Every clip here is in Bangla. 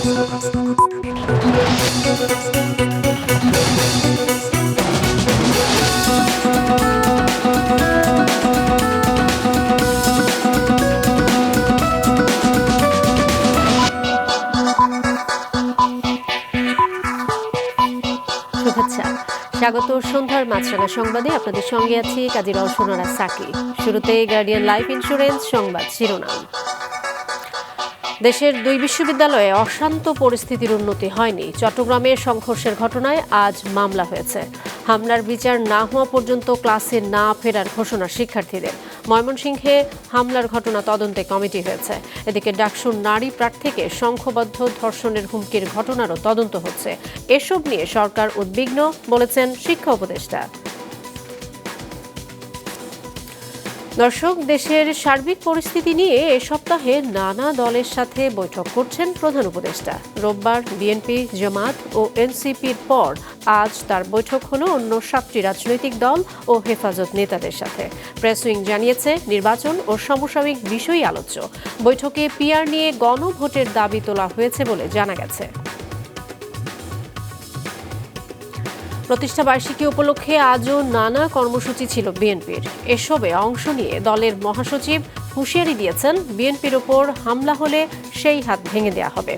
শুভেচ্ছা, স্বাগত সন্ধ্যার মাছরাঙা সংবাদে। আপনাদের সঙ্গে আছি কাজী রওশনারা সাকি। শুরুতে গার্ডিয়ান লাইফ ইন্স্যুরেন্স সংবাদ শিরোনাম। দেশের 2 বিশ্ববিদ্যালয়ে অশান্ত পরিস্থিতির উন্নতি হয়নি। চট্টগ্রামে সংঘর্ষের ঘটনায় আজ মামলা হয়েছে। হামলার বিচার না হওয়া পর্যন্ত ক্লাসে না ফেরার ঘোষণা শিক্ষার্থীদের। ময়মনসিংহে হামলার ঘটনা তদন্তে কমিটি হয়েছে। এদিকে ডাকসুর নারী প্রার্থীকে সংঘবদ্ধ ধর্ষণের হুমকির ঘটনারও তদন্ত হচ্ছে। এসব নিয়ে সরকার উদ্বিগ্ন বলেছেন শিক্ষা উপদেষ্টা। দর্শক, দেশের সার্বিক পরিস্থিতি নিয়ে এ সপ্তাহে নানা দলের সাথে বৈঠক করছেন প্রধান উপদেষ্টা। রোববার বিএনপি, জামাত ও এনসিপির পর আজ তার বৈঠক হলো অন্য 7টি রাজনৈতিক দল ও হেফাজত নেতাদের সাথে। প্রেস উইং জানিয়েছে, নির্বাচন ও সমসাময়িক বিষয়ই আলোচ্য। বৈঠকে পিআর নিয়ে গণভোটের দাবি তোলা হয়েছে বলে জানা গেছে। প্রতিষ্ঠা বার্ষিকী উপলক্ষে আজও নানা কর্মসূচি ছিল বিএনপির। এসবে অংশ নিয়ে দলের মহাসচিব হুঁশিয়ারি দিয়েছেন, বিএনপির ওপর হামলা হলে সেই হাত ভেঙে দেওয়া হবে।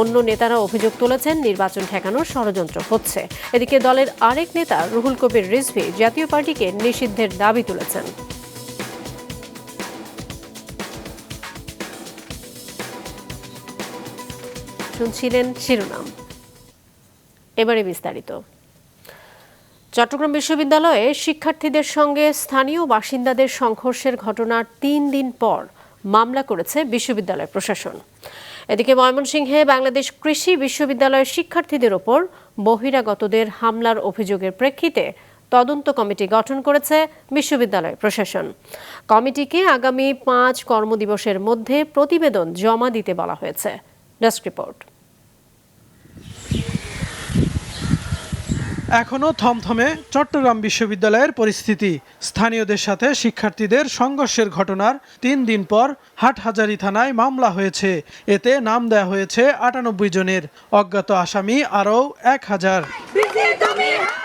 অন্য নেতারা অভিযোগ তুলেছেন, নির্বাচন ঠেকানোর ষড়যন্ত্র হচ্ছে। এদিকে দলের আরেক নেতা রুহুল কবির রিজভী জাতীয় পার্টিকে নিষিদ্ধের দাবি তুলেছেন। শুনছিলেন শিরোনাম, এবারে বিস্তারিত। চট্টগ্রাম বিশ্ববিদ্যালয়ে শিক্ষার্থীদের সঙ্গে স্থানীয় বাসিন্দাদের সংঘর্ষের ঘটনার 3 দিন পর মামলা করেছে বিশ্ববিদ্যালয় প্রশাসন। এদিকে ময়মনসিংহে বাংলাদেশ কৃষি বিশ্ববিদ্যালয়ের শিক্ষার্থীদের ওপর বহিরাগতদের হামলার অভিযোগের প্রেক্ষিতে তদন্ত কমিটি গঠন করেছে বিশ্ববিদ্যালয় প্রশাসন। কমিটিকে আগামী 5 কর্মদিবসের মধ্যে প্রতিবেদন জমা দিতে বলা হয়েছে। Desk report. এখনও থমথমে চট্টগ্রাম বিশ্ববিদ্যালয়ের পরিস্থিতি। স্থানীয়দের সাথে শিক্ষার্থীদের সংঘর্ষের ঘটনার 3 দিন পর হাটহাজারী থানায় মামলা হয়েছে। এতে নাম দেওয়া হয়েছে 98 জনের, অজ্ঞাত আসামি আরও 1000।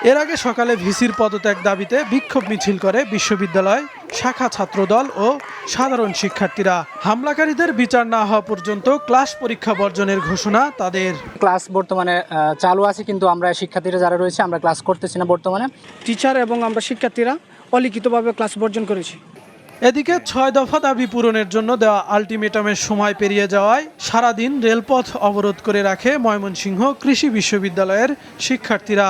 এর আগে সকালে ভিসির পদত্যাগ দাবিতে বিক্ষোভ মিছিল করে বিশ্ববিদ্যালয় শাখা ছাত্রদল ও সাধারণ শিক্ষার্থীরা। হামলাকারীদের বিচার না হওয়া পর্যন্ত ক্লাস পরীক্ষা বর্জনের ঘোষণা তাদের। ক্লাস বর্তমানে চালু আছে, কিন্তু আমরা শিক্ষার্থীরা যারা রয়েছে আমরা ক্লাস করতেছি না বর্তমানে। টিচার এবং আমরা শিক্ষার্থীরা অলিখিতভাবে ক্লাস বর্জন করেছি। এদিকে 6 দফা দাবি পূরণের জন্য দেওয়া আলটিমেটামের সময় পেরিয়ে যাওয়ায় সারাদিন রেলপথ অবরোধ করে রাখে ময়মনসিংহ কৃষি বিশ্ববিদ্যালয়ের শিক্ষার্থীরা।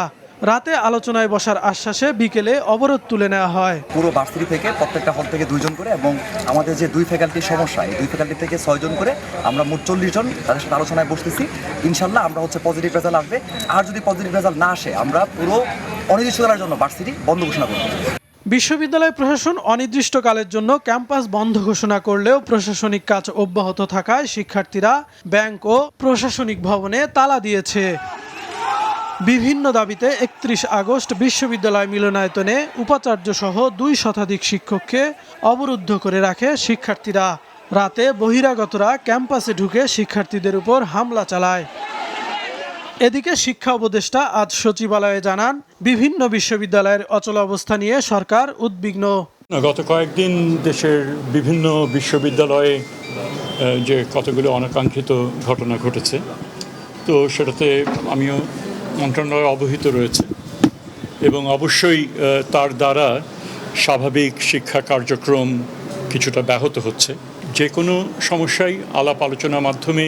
রাতে আলোচনায় বসার আশ্বাসে বিকেলে অবরোধ তুলে নেওয়া হয়। পুরো ভার্সিটি থেকে প্রত্যেকটা হল থেকে 2 জন করে, এবং আমাদের যে 2 ফ্যাকাল্টির সমস্যা, এই 2 ফ্যাকাল্টি থেকে 6 জন করে আমরা মোট 40 জন তাদের সাথে আলোচনায় বসতেছি। ইনশাল্লাহ আমরা পজিটিভ রেজাল্ট আসবে। আর যদি পজিটিভ রেজাল্ট না আসে আমরা পুরো অনির্দিষ্টকালের জন্য ভার্সিটি বন্ধ ঘোষণা করব। বিশ্ববিদ্যালয় প্রশাসন অনির্দিষ্টকালের জন্য ক্যাম্পাস বন্ধ ঘোষণা করলেও প্রশাসনিক কাজ অব্যাহত থাকায় শিক্ষার্থীরা ব্যাংক ও প্রশাসনিক ভবনে তালা দিয়েছে। বিভিন্ন দাবিতে 31 আগস্ট বিশ্ববিদ্যালয় মিলনায়তনে উপাচার্য সহ 2 শতাধিক শিক্ষককে অবরুদ্ধ করে রাখে শিক্ষার্থীরা। রাতে বহিরাগতরা ক্যাম্পাসে ঢুকে শিক্ষার্থীদের উপর হামলা চালায়। এদিকে শিক্ষা উপদেষ্টা আজ সচিবালয়ে জানান, বিভিন্ন বিশ্ববিদ্যালয়ের অচলাবস্থা নিয়ে সরকার উদ্বিগ্ন। গত কয়েকদিন দেশের বিভিন্ন বিশ্ববিদ্যালয়ে যে কতগুলো অনাকাঙ্ক্ষিত ঘটনা ঘটেছে, তো সেটাতে আমিও মন্ত্রণালয় অবহিত রয়েছে, এবং অবশ্যই তার দ্বারা স্বাভাবিক শিক্ষা কার্যক্রম কিছুটা ব্যাহত হচ্ছে। যে কোনো সমস্যাই আলাপ আলোচনার মাধ্যমে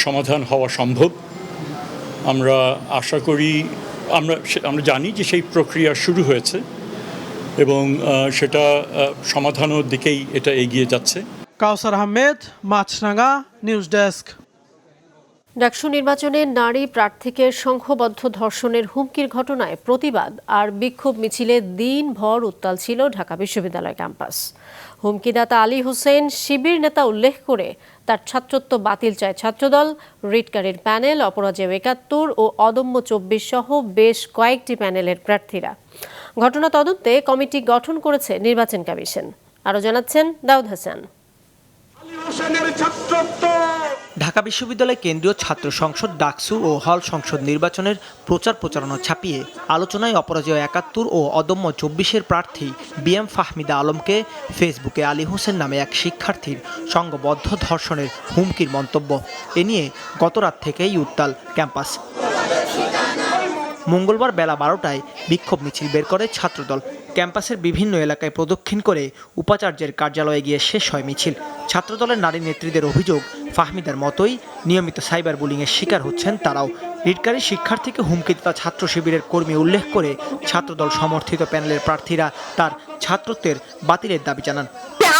সমাধান হওয়া সম্ভব। আমরা আশা করি, আমরা জানি যে সেই প্রক্রিয়া শুরু হয়েছে এবং সেটা সমাধানের দিকেই এটা এগিয়ে যাচ্ছে। কাউসার আহমেদ, মাছরাঙা, নিউজ ডেস্ক। ডাকসু নির্বাচনে নারী প্রার্থীকে সংঘবদ্ধ ধর্ষণের হুমকির ঘটনায় প্রতিবাদ আর বিক্ষোভ মিছিলে দিনভর উত্তাল ছিল ঢাকা বিশ্ববিদ্যালয় ক্যাম্পাস। হুমকিদাতা আলী হোসেন শিবির নেতা উল্লেখ করে তার ছাত্রত্ব বাতিল চায় ছাত্রদল, রিটকারীর প্যানেল, অপরাজেয় ৭১ ও অদম্য ২৪ সহ বেশ কয়েকটি প্যানেলের প্রার্থীরা। ঘটনা তদন্তে কমিটি গঠন করেছে নির্বাচন কমিশন। আরও জানাচ্ছেন দাউদ হাসান। ঢাকা বিশ্ববিদ্যালয় কেন্দ্রীয় ছাত্র সংসদ ডাকসু ও হল সংসদ নির্বাচনের প্রচারণা ছাপিয়ে আলোচনায় অপরাজয় ৭১ ও অদম্য ২৪-এর প্রার্থী বিএম ফাহমিদা আলমকে ফেসবুকে আলী হোসেন নামে এক শিক্ষার্থীর সংঘবদ্ধ ধর্ষণের হুমকির মন্তব্য। এ নিয়ে গতরাত থেকেই উত্তাল ক্যাম্পাস। মঙ্গলবার বেলা ১২টায় বিক্ষোভ মিছিল বের করে ছাত্রদল। ক্যাম্পাসের বিভিন্ন এলাকায় প্রদক্ষিণ করে উপাচার্যের কার্যালয়ে গিয়ে শেষ হয় মিছিল। ছাত্রদলের নারী নেত্রীদের অভিযোগ, ফাহমিদার মতোই নিয়মিত সাইবার বুলিংয়ের শিকার হচ্ছেন তারাও। রিটকারী শিক্ষার্থীকে হুমকিদাতা ছাত্র শিবিরের কর্মী উল্লেখ করে ছাত্রদল সমর্থিত প্যানেলের প্রার্থীরা তার ছাত্রত্বের বাতিলের দাবি জানান।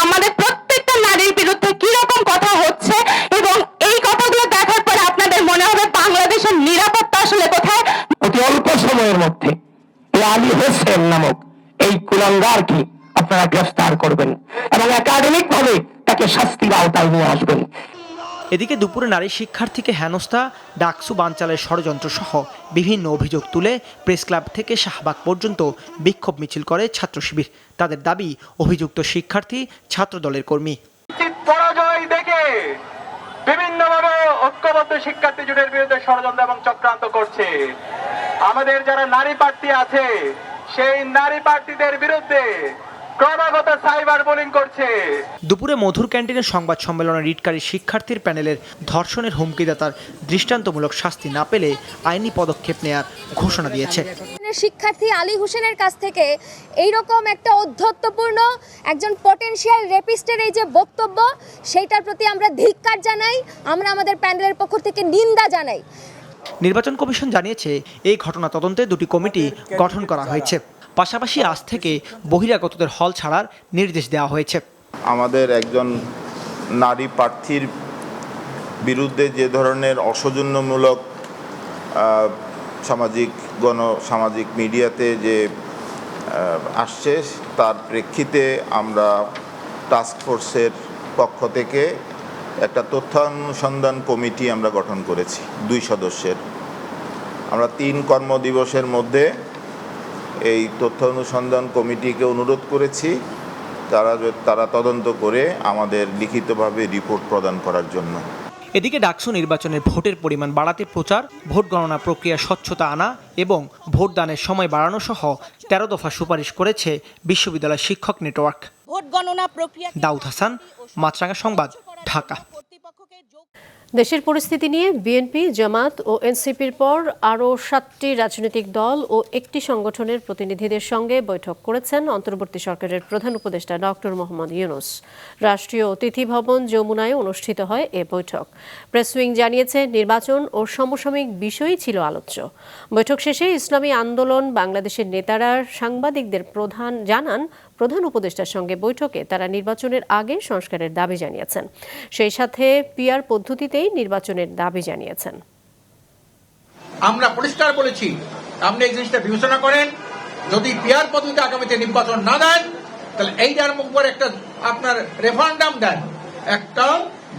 আমাদের প্রত্যেকটা নারীর বিরুদ্ধে কি রকম কথা হচ্ছে এবং এই কথাগুলো দেখার পরে আপনাদের মনে হবে বাংলাদেশের নিরাপত্তা আসলে কোথায়। অতি অল্প সময়ের মধ্যে আলী হোসেন নামক এই কুলাঙ্গারকে আপনারা গ্রেফতার করবেন এবং একাডেমিক ভাবে তাকে শাস্তির আওতায় নিয়ে আসবেন। এদিকে দুপুরে নারী শিক্ষার্থীকে হেনস্থা, ডাকসু বানচালের ষড়যন্ত্র সহ বিভিন্ন অভিযোগ তুলে প্রেস ক্লাব থেকে শাহবাগ পর্যন্ত বিক্ষোভ মিছিল করে ছাত্র শিবির। তাদের দাবি, অভিযুক্ত শিক্ষার্থী ছাত্রদলের কর্মী। পরাজয় দেখে বিভিন্নভাবে ঐক্যবদ্ধ শিক্ষার্থী জোটের বিরুদ্ধে ষড়যন্ত্র এবং চক্রান্ত করছে। আমাদের যারা নারী প্রার্থী আছে সেই নারী প্রার্থীদের বিরুদ্ধে ক্রমাগত সাইবার বুলিং করছে। দুপুরে মধুর ক্যান্টিনের সংবাদ সম্মেলনে রিটকারী শিক্ষার্থীর প্যানেলের ধর্ষণের হুমকিদাতার দৃষ্টান্তমূলক শাস্তি না পেলে আইনি পদক্ষেপ নেয়ার ঘোষণা দিয়েছে। শিক্ষার্থী আলী হোসেনের কাছ থেকে এইরকম একটা অধ্যত্বপূর্ণ একজন পটেনশিয়াল রেপিস্টের এই যে বক্তব্য, সেইটার প্রতি আমরা ধিক্কার জানাই, আমরা আমাদের প্যানেলের পক্ষ থেকে নিন্দা জানাই। নির্বাচন কমিশন জানিয়েছে, এই ঘটনা তদন্তে দুটি কমিটি গঠন করা হয়েছে। পাশাপাশি আজ থেকে বহিরাগতদের হল ছাড়ার নির্দেশ দেওয়া হয়েছে। আমাদের একজন নারী প্রার্থীর বিরুদ্ধে যে ধরনের অসৌজন্যমূলক সামাজিক মিডিয়াতে যে আসছে, তার প্রেক্ষিতে আমরা টাস্ক ফোর্সের পক্ষ থেকে একটা তথ্যানুসন্ধান কমিটি আমরা গঠন করেছি ২ সদস্যের। আমরা ৩ কর্মদিবসের মধ্যে এই তথ্য অনুসন্ধান কমিটিকে অনুরোধ করেছি তারা তদন্ত করে আমাদের লিখিতভাবে রিপোর্ট প্রদান করার জন্য। এদিকে ডাকসু নির্বাচনের ভোটের পরিমাণ বাড়াতে প্রচার, ভোট গণনা প্রক্রিয়া স্বচ্ছতা আনা এবং ভোটদানের সময় বাড়ানো সহ ১৩ দফা সুপারিশ করেছে বিশ্ববিদ্যালয় শিক্ষক নেটওয়ার্ক। ভোট গণনা প্রক্রিয়া। দাউদ হাসান, মাছরাঙা সংবাদ, ঢাকা। দেশের পরিস্থিতি নিয়ে বিএনপি, জামাত ও এনসিপির পর আরও 7টি রাজনৈতিক দল ও একটি সংগঠনের প্রতিনিধিদের সঙ্গে বৈঠক করেছেন অন্তর্বর্তী সরকারের প্রধান উপদেষ্টা ডক্টর মোহাম্মদ ইউনূস। রাষ্ট্রীয় অতিথি ভবন যমুনায় অনুষ্ঠিত হয় এ বৈঠক। প্রেস উইং জানিয়েছে, নির্বাচন ও সমসাময়িক বিষয়ই ছিল আলোচ্য। বৈঠক শেষে ইসলামী আন্দোলন বাংলাদেশের নেতারা সাংবাদিকদের জানান, প্রধান উপদেষ্টার সঙ্গে বৈঠকে তারা নির্বাচনের আগে সংস্কারের দাবি জানিয়েছেন। সেই সাথে পিআর পদ্ধতিতেই নির্বাচনের দাবি জানিয়েছেন। আমরা পরিষ্কার বলেছি, আপনি এই জিনিসটা বিবেচনা করেন, যদি পিআর পদ্ধতিতে আগামীতে নির্বাচন না দেন, তাহলে এইটার উপর একটা আপনার রেফারেন্ডাম দেন, একটা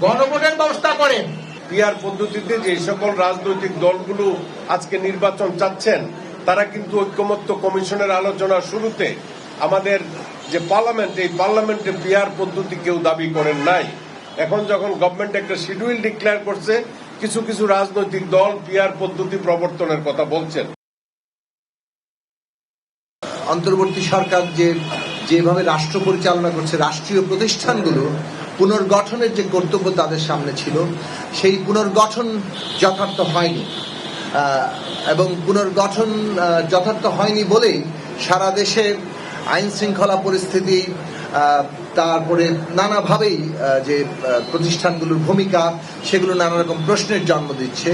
গণভোটের ব্যবস্থা করেন। পিআর পদ্ধতিতে যে সকল রাজনৈতিক দলগুলো আজকে নির্বাচন চাচ্ছেন, তারা কিন্তু ঐকমত্য কমিশনের আলোচনার শুরুতে আমাদের যে পার্লামেন্ট, এই পার্লামেন্টে পিআর পদ্ধতি কেউ দাবি করেন নাই। এখন যখন গভর্নমেন্ট একটা শিডিউল ডিক্লেয়ার করছে, কিছু কিছু রাজনৈতিক দল পিআর পদ্ধতি প্রবর্তনের কথা বলছেন। অন্তর্বর্তী সরকার যেভাবে রাষ্ট্র পরিচালনা করছে, রাষ্ট্রীয় প্রতিষ্ঠানগুলো পুনর্গঠনের যে কর্তব্য তাদের সামনে ছিল, সেই পুনর্গঠন যথার্থ হয়নি এবং পুনর্গঠন যথার্থ হয়নি বলেই সারা দেশে আইন শৃঙ্খলা পরিস্থিতি, তারপরে নানাভাবেই যে প্রতিষ্ঠানগুলোর ভূমিকা, সেগুলো নানা রকম প্রশ্নের জন্ম দিচ্ছে।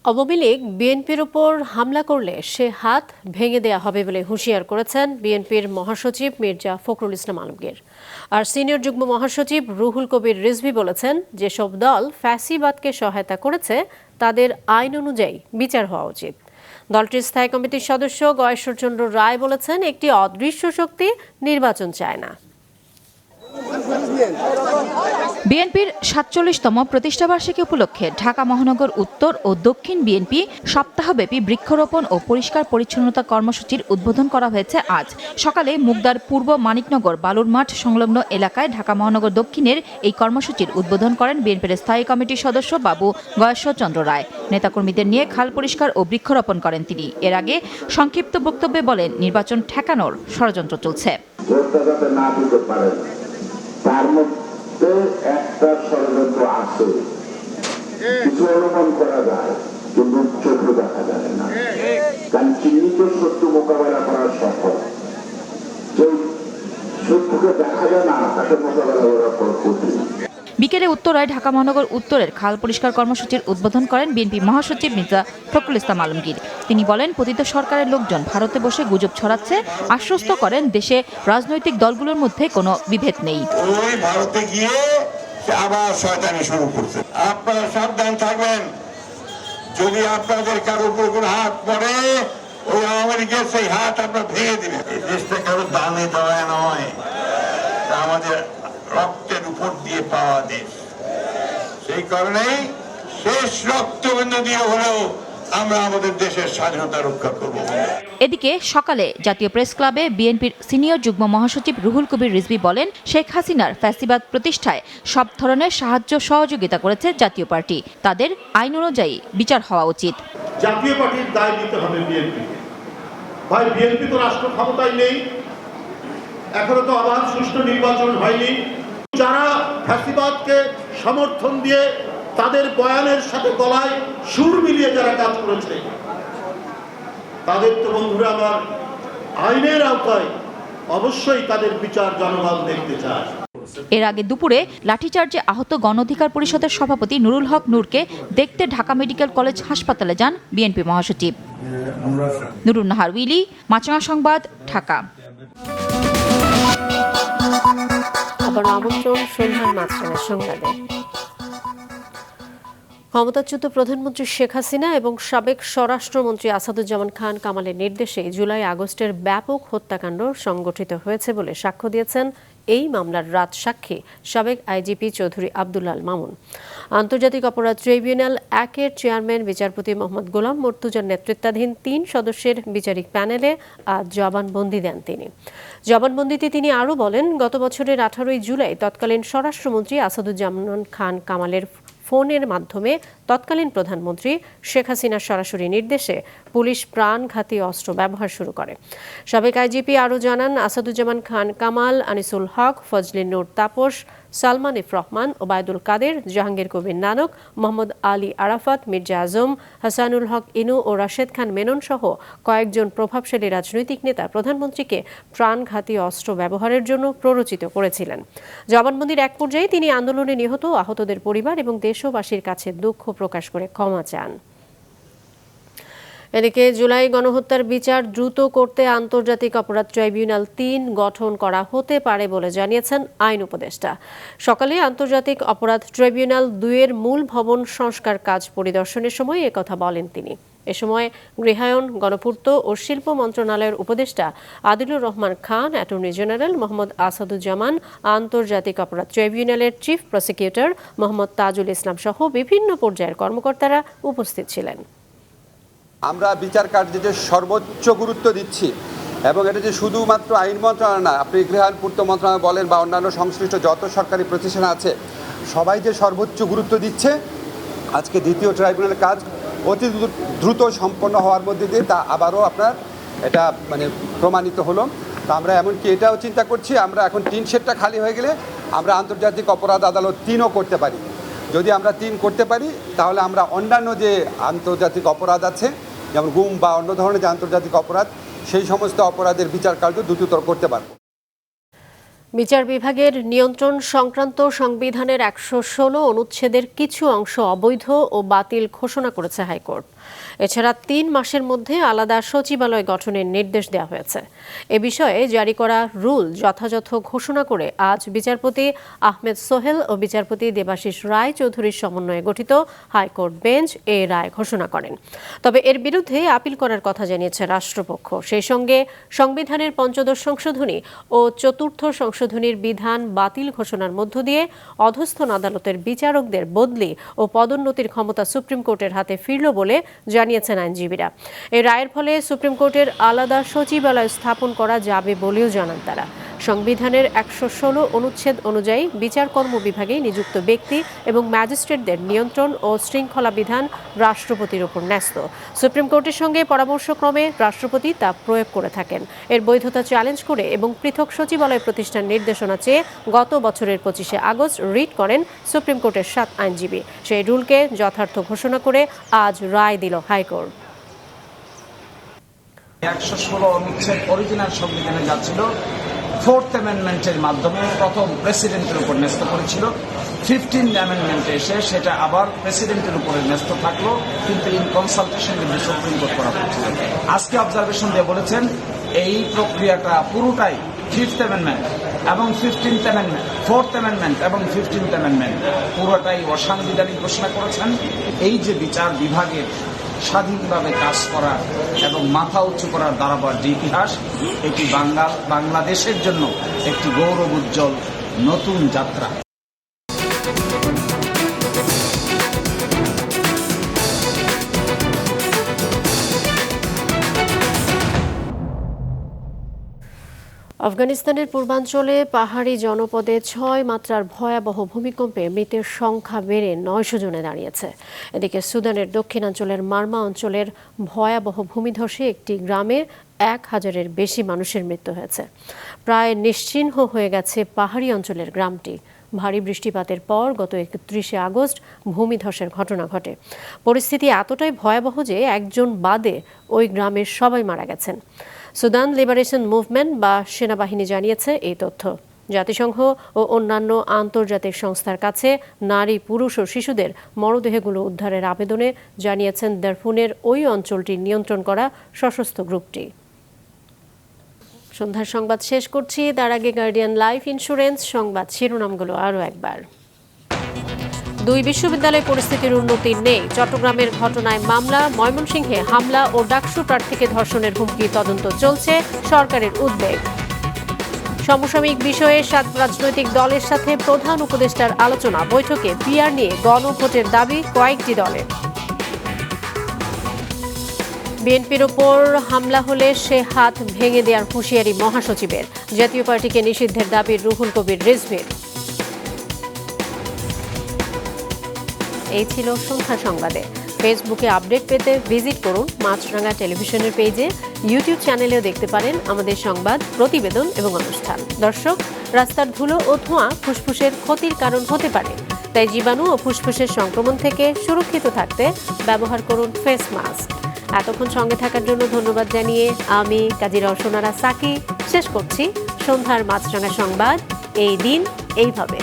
আওয়ামী লীগ বিএনপির উপর হামলা করলে সে হাত ভেঙে দেয়া হবে বলে হুঁশিয়ার করেছেন বিএনপির মহাসচিব মির্জা ফখরুল ইসলাম আলমগীর। আর সিনিয়র যুগ্ম মহাসচিব রুহুল কবির রিজভী বলেছেন, যেসব দল ফ্যাসিবাদকে সহায়তা করেছে তাদের আইন অনুযায়ী বিচার হওয়া উচিত। দলটির স্থায়ী কমিটির সদস্য গয়েশ্বরচন্দ্র রায় বলেছেন, একটি অদৃশ্য শক্তি নির্বাচন চায় না। বিএনপির ৪৭তম প্রতিষ্ঠাবার্ষিকী উপলক্ষে ঢাকা মহানগর উত্তর ও দক্ষিণ বিএনপি সপ্তাহব্যাপী বৃক্ষরোপণ ও পরিষ্কার পরিচ্ছন্নতা কর্মসূচির উদ্বোধন করা হয়েছে আজ সকালে মুগদার পূর্ব মানিকনগর বালুর মাঠ সংলগ্ন এলাকায় ঢাকা মহানগর দক্ষিণের এই কর্মসূচির উদ্বোধন করেন বিএনপির স্থায়ী কমিটির সদস্য বাবু গয়েশ্বরচন্দ্র রায়। নেতাকর্মীদের নিয়ে খাল পরিষ্কার ও বৃক্ষরোপণ করেন তিনি। এর আগে সংক্ষিপ্ত বক্তব্যে বলেন, নির্বাচন ঠেকানোর ষড়যন্ত্র চলছে। একটা ষড়যন্ত্র আছে, কিছু অনুমান করা যায় কিন্তু চোখে দেখা যায় না, কারণ চিহ্নিত শত্রু মোকাবেলা করা সফল, যে শত্রুকে দেখা যায় না তাকে মোকাবেলা করা কঠিন। বিকেলে উত্তরায় ঢাকা মহানগর উত্তরের খাল পরিষ্কার কর্মসূচির উদ্বোধন করেন বিএনপি মহাসচিব মির্জা ফখরুল ইসলাম আলমগীর। তিনি বলেন, পতিত সরকারের লোকজন ভারতে বসে গুজব ছড়াচ্ছে, আশ্বস্ত করেন দেশে রাজনৈতিক দলগুলোর মধ্যে কোনো বিভেদ নেই। ওই ভারতে গিয়ে আবার শয়তানি শুরু করছে। আপনারা সাবধান থাকবেন, যদি আপনাদের কারোর উপর কোনো হাত পড়ে ওই আওয়ামী লীগের সেই হাত আপনারা ভেঙে দিবেন। এই দেশটা কারো দানে দেওয়া নয়, আমাদের রক্তের উপর দিয়ে পাওয়া দেশ। সেই কারণেই শেষ রক্তবিন্দু দিয়ে হলেও আমরা আমাদের দেশের স্বাধীনতা রক্ষা করব। এদিকে সকালে জাতীয় প্রেস ক্লাবে বিএনপির সিনিয়র যুগ্ম মহাসচিব রুহুল কবির রিজভী বলেন, শেখ হাসিনার ফ্যাসিবাদ প্রতিষ্ঠায় সব ধরনের সাহায্য সহযোগিতা করেছে জাতীয় পার্টি, তাদের আইন অনুযায়ী বিচার হওয়া উচিত। জাতীয় পার্টির দায় দিতে হবে বিএনপিকে। ভাই, বিএনপি তো রাষ্ট্র ক্ষমতায় নেই, এখনো তো আবার সুষ্ঠু নির্বাচন হয়নি। যারা ফ্যাসিবাদকে সমর্থন দিয়ে তাদের বয়ানের সাথে গলায় সুর মিলিয়ে যারা কাজ করেছে, তাদের তো বন্ধুরা আমার আইনের আওতায় অবশ্যই তাদের বিচার জনগণ দেখতে চায়। এর আগে দুপুরে লাঠিচার্জে আহত গণ অধিকার পরিষদের সভাপতি নুরুল হক নূরকে দেখতে ঢাকা মেডিকেল কলেজ হাসপাতালে যান বিএনপি মহাসচিব। নুরুন নাহার উইলি, মাছরাঙা সংবাদ, ঢাকা। আবার আমন্ত্রণ সন্ধ্যার মাঝখানে সংবাদে। ক্ষমতাচ্যুত প্রধানমন্ত্রী শেখ হাসিনা এবং সাবেক স্বরাষ্ট্রমন্ত্রী আসাদুজ্জামান খান কামালের নির্দেশে জুলাই আগস্টের ব্যাপক হত্যাকাণ্ড সংগঠিত হয়েছে বলে সাক্ষ্য দিয়েছেন এই মামলার রাজ সাক্ষী সাবেক আইজিপি চৌধুরী আব্দুল মামুন। আন্তর্জাতিক অপরাধ ট্রাইব্যুনাল 1-এর চেয়ারম্যান বিচারপতি মোহাম্মদ গোলাম মর্তুজার নেতৃত্বাধীন 3 সদস্যের বিচারিক প্যানেলে আজ জবানবন্দি দেন তিনি। জবানবন্দিতে তিনি আরও বলেন, গত বছরের 18 জুলাই তৎকালীন স্বরাষ্ট্রমন্ত্রী আসাদুজ্জামান খান কামালের ফোনের মাধ্যমে তৎকালীন প্রধানমন্ত্রী শেখ হাসিনার সরাসরি নির্দেশে পুলিশ প্রাণঘাতী অস্ত্র ব্যবহার শুরু করে। সাবেক আইজিপি আরও জানান, আসাদুজ্জামান খান কামাল, আনিসুল হক, ফজলিন নূর তাপস, সালমান ইফ রহমান, ওবায়দুল কাদের, জাহাঙ্গীর কবির নানক, মোহাম্মদ আলী আরাফাত, মির্জা আজম, হাসানুল হক ইনু ও রাশেদ খান মেনন সহ কয়েকজন প্রভাবশালী রাজনৈতিক নেতা প্রধানমন্ত্রীকে প্রাণঘাতী অস্ত্র ব্যবহারের জন্য প্ররোচিত করেছিলেন। জবানবন্দির এক পর্যায়ে তিনি আন্দোলনে নিহত আহতদের পরিবার এবং দেশবাসীর কাছে দুঃখ প্রকাশ করে ক্ষমা চান। এদিকে জুলাই গণহত্যার বিচার দ্রুত করতে আন্তর্জাতিক অপরাধ ট্রাইব্যুনাল 3 গঠন করা হতে পারে বলে জানিয়েছেন আইন উপদেষ্টা। সকালে আন্তর্জাতিক অপরাধ ট্রাইব্যুনাল 2-এর মূল ভবন সংস্কার কাজ পরিদর্শনের সময় একথা বলেন তিনি। এ সময় গৃহায়ন, গণপূর্ত ও শিল্প মন্ত্রণালয়ের উপদেষ্টা আদিলুর রহমান খান, অ্যাটর্নি জেনারেল মোহাম্মদ আসাদুজ্জামান, আন্তর্জাতিক অপরাধ ট্রাইব্যুনালের চিফ প্রসিকিউটর মোহাম্মদ তাজুল ইসলাম সহ বিভিন্ন পর্যায়ের কর্মকর্তারা উপস্থিত ছিলেন। আমরা বিচার কার্যে সর্বোচ্চ গুরুত্ব দিচ্ছি এবং এটা যে শুধুমাত্র আইন মন্ত্রণালয় না, আপনি গৃহায়ন পূর্ত মন্ত্রণালয় বলেন বা অন্যান্য সংশ্লিষ্ট যত সরকারি প্রতিষ্ঠান আছে সবাই যে সর্বোচ্চ গুরুত্ব দিচ্ছে, আজকে দ্বিতীয় ট্রাইব্যুনালের কাজ অতি দ্রুত সম্পন্ন হওয়ার মধ্যে দিয়ে তা আবারও আপনার এটা প্রমাণিত হলো। তো আমরা এমনকি এটাও চিন্তা করছি, আমরা এখন 3 সেটটা খালি হয়ে গেলে আমরা আন্তর্জাতিক অপরাধ আদালত 3ও করতে পারি। যদি আমরা 3 করতে পারি তাহলে আমরা অন্যান্য যে আন্তর্জাতিক অপরাধ আছে, যেমন গুম বা অন্য ধরনের যে আন্তর্জাতিক অপরাধ, সেই সমস্ত অপরাধের বিচার কার্য দ্রুততর করতে পারব। বিচার বিভাগের নিয়ন্ত্রণ সংক্রান্ত সংবিধানের 116 অনুচ্ছেদের কিছু অংশ অবৈধ ও বাতিল ঘোষণা করেছে হাইকোর্ট। এছাড়া 3 মাসের মধ্যে আলাদা সচিবালয় গঠনের নির্দেশ দেওয়া হয়েছে। এ বিষয়ে জারি করা রুল যথাযথ ঘোষণা করে আজ বিচারপতি আহমেদ সোহেল ও বিচারপতি দেবাশিস রায় চৌধুরীর সমন্বয়ে গঠিত হাইকোর্ট বেঞ্চ এ রায় ঘোষণা করেন। তবে এর বিরুদ্ধে আপিল করার কথা জানিয়েছে রাষ্ট্রপক্ষ। সেই সঙ্গে সংবিধানের 15 সংশোধনী ও 4th সংশোধনী সংশোধনীর বিধান বাতিল ঘোষণার মধ্য দিয়ে অধস্থন আদালতের বিচারকদের বদলি ও পদোন্নতির ক্ষমতা সুপ্রিম কোর্টের হাতে ফিরল বলে জানিয়েছেন আইনজীবীরা। এই রায়ের ফলে সুপ্রিম কোর্টের আলাদা সচিবালয় স্থাপন করা যাবে বলেও জানান তারা। সংবিধানের ১১৬ অনুচ্ছেদ অনুযায়ী বিচারকর্ম বিভাগে নিযুক্ত ব্যক্তি এবং ম্যাজিস্ট্রেটদের নিয়ন্ত্রণ ও শৃঙ্খলা বিধান রাষ্ট্রপতির উপর ন্যস্ত। সুপ্রিম কোর্টের সঙ্গে পরামর্শক্রমে রাষ্ট্রপতি তা প্রয়োগ করে থাকেন। এর বৈধতা চ্যালেঞ্জ করে এবং পৃথক সচিবালয় প্রতিষ্ঠার নির্দেশনা চেয়ে গত বছরের ২৫শে আগস্ট রিট করেন সুপ্রিম কোর্টের ৭ আইনজীবী। সেই রুলকে যথার্থ ঘোষণা করে আজ রায় দিল হাইকোর্ট। ১১৬ অনুচ্ছেদ অরিজিনাল সংবিধানে যাচ্ছিল, 4th অ্যামেন্ডমেন্টের মাধ্যমে প্রথম প্রেসিডেন্টের উপর ন্যস্ত করেছিল। 15th অ্যামেন্ডমেন্টে এসে সেটা আবার প্রেসিডেন্টের উপরে ন্যস্ত থাকলো, কিন্তু ইন কনসালটেশন কিন্তু সুপ্রিম কোর্ট করা হচ্ছিল। আজকে অবজারভেশন দিয়ে বলেছেন এই প্রক্রিয়াটা পুরোটাই 5th অ্যামেন্ডমেন্ট এবং 15th অ্যামেন্ডমেন্ট, 4th অ্যামেন্ডমেন্ট এবং 15th অ্যামেন্ডমেন্ট পুরোটাই অসাংবিধানিক ঘোষণা করেছেন। এই যে বিচার বিভাগের স্বাধীনভাবে কাজ করার এবং মাথা উঁচু করার দাঁড়াবার যে ইতিহাস, এটি বাংলাদেশের জন্য একটি গৌরব উজ্জ্বল নতুন যাত্রা। আফগানিস্তানের পূর্বাঞ্চলে পাহাড়ি জনপদে ৬ মাত্রার ভয়াবহ ভূমিকম্পে মৃতের সংখ্যা বেড়ে ৯০০ জনে দাঁড়িয়েছে। এদিকে সুদানের দক্ষিণাঞ্চলের মারমা অঞ্চলের ভয়াবহ ভূমিধসে একটি গ্রামে ১,০০০-এর বেশি মানুষের মৃত্যু হয়েছে। প্রায় নিশ্চিহ্ন হয়ে গেছে পাহাড়ি অঞ্চলের গ্রামটি। ভারী বৃষ্টিপাতের পর গত ৩১শে আগস্ট ভূমিধসের ঘটনা ঘটে। পরিস্থিতি এতটাই ভয়াবহ যে একজন বাদে ওই গ্রামের সবাই মারা গেছেন। সুদান লিবারেশন মুভমেন্ট বা সেনাবাহিনী জানিয়েছে এই তথ্য। জাতিসংঘ ও অন্যান্য আন্তর্জাতিক সংস্থার কাছে নারী, পুরুষ ও শিশুদের মরদেহগুলো উদ্ধারের আবেদনে জানিয়েছেন দারফুনের ওই অঞ্চলটি নিয়ন্ত্রণ করা সশস্ত্র গ্রুপটি। সন্ধ্যার সংবাদ শেষ করছি, তার আগে গার্ডিয়ান লাইফ ইন্স্যুরেন্স সংবাদ শিরোনামগুলো আরও একবার। 2 বিশ্ববিদ্যালয় পরিস্থিতির উন্নতি নেই, চট্টগ্রামের ঘটনায় মামলা, ময়মনসিংহে হামলা ও ডাকসু প্রার্থীকে ধর্ষণের হুমকি, তদন্ত চলছে, সরকারের উদ্বেগ। সমসাময়িক বিষয়ে 7 রাজনৈতিক দলের সাথে প্রধান উপদেষ্টার আলোচনা, বৈঠকে পিআর নিয়ে গণভোটের দাবি কয়েকটি দলের। বিএনপির ওপর হামলা হলে সে হাত ভেঙে দেওয়ার হুঁশিয়ারি মহাসচিবের, জাতীয় পার্টিকে নিষিদ্ধের দাবি রুহুল কবির রিজভীর। এই ছিল সন্ধ্যা সংবাদে। ফেসবুকে আপডেট পেতে ভিজিট করুন মাছরাঙা টেলিভিশনের পেজে, ইউটিউব চ্যানেলেও দেখতে পারেন আমাদের সংবাদ, প্রতিবেদন এবং অনুষ্ঠান। দর্শক, রাস্তার ধুলো ও ধোঁয়া ফুসফুসের ক্ষতির কারণ হতে পারে, তাই জীবাণু ও ফুসফুসের সংক্রমণ থেকে সুরক্ষিত থাকতে ব্যবহার করুন ফেস মাস্ক। এতক্ষণ সঙ্গে থাকার জন্য ধন্যবাদ জানিয়ে আমি কাজী রওশনারা সাকি শেষ করছি সন্ধ্যার মাছরাঙা সংবাদ। এই দিন এইভাবে।